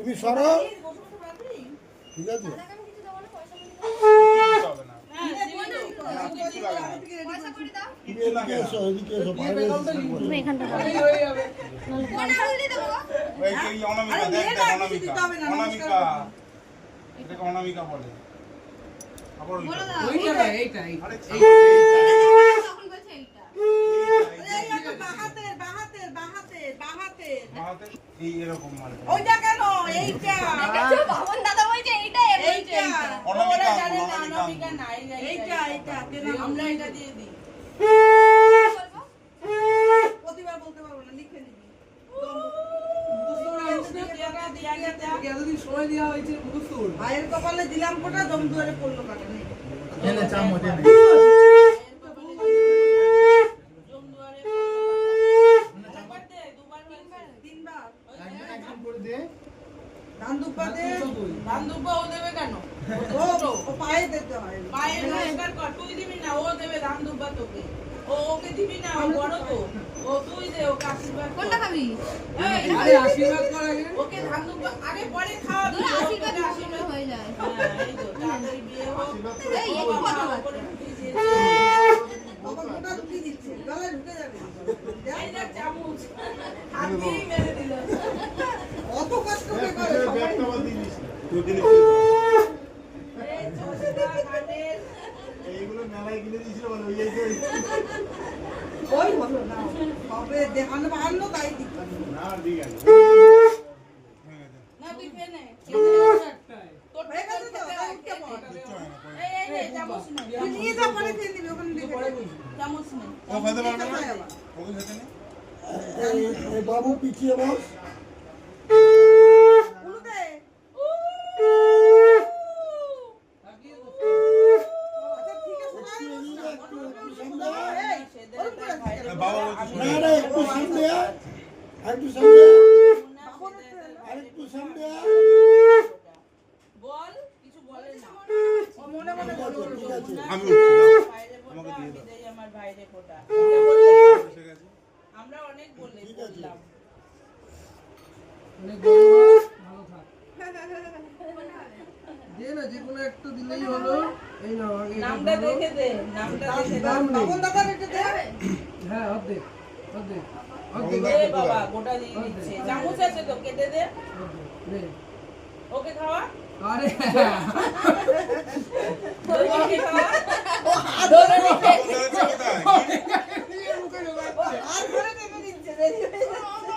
তুমি সরো, ঠিক আছে? অনামিকা বলে এইরকম মানে ওইটা কেন এইটা বাবন দাদা বলছে এইটা এইটা ওরা জানে না অনামিকা নাই এইটা এইটা আমরা এটা দিয়ে দিই প্রতিবার বলতে পারবো না লিখে নিবি ভাইয়ের কপালে দিলাম কোটা দম দুয়ারে পড়লো কাটা নেই ওকে দিবি না ও বড় তো ও তুই দে ওকে আশীর্বাদ কোনটা খাবি আরে আশীর্বাদ কর আগে ওকে ধান দুব্বা আগে পরে খাওয়াবি আশীর্বাদ হয়ে যায় হ্যাঁ এই তো তাড়াতাড়ি বিয়ে হোক এই একটু কথা বল বাবা কোটা ঢুকি দিচ্ছে গলায় ঢুকে যাবে এই না চামচ হাত দিয়ে মেরে দিল অত কষ্ট করে সবাই একটা বল দিস তুই দিলি এই চোষদা কানের এইগুলো মেলায় কিনে দিয়েছিল বলে ওই ওই হলো না সবে দেখানো ভালো তাই ঠিক না ঠিক আছে না তুই ফেনে তোর হয়ে গেছে তো উঠতে বল এই চামচ নে তুই নিয়ে যা পরে খেয়ে নিবি ওখানে দেখে চামচ নে ও খেতে পারবে না ওকে খেতে নে এই বাবু পিছিয়ে বস উলুদে আমরা অনেক বললাম যেকোনো একটা দিলেই হলো এই নাও আগে নামটা দেখে দে নামটা দেখে দে বাবন দাদা রেখে দে হ্যাঁ অর্ধেক দে বাবা গোটা দিয়ে দিচ্ছে চামচ আছে তো কেটে দে ওকে খাওয়া আরে ওকে খাওয়া ও হাত ধরে আর করে টেনে দিচ্ছে দেরি হয়ে যাচ্ছে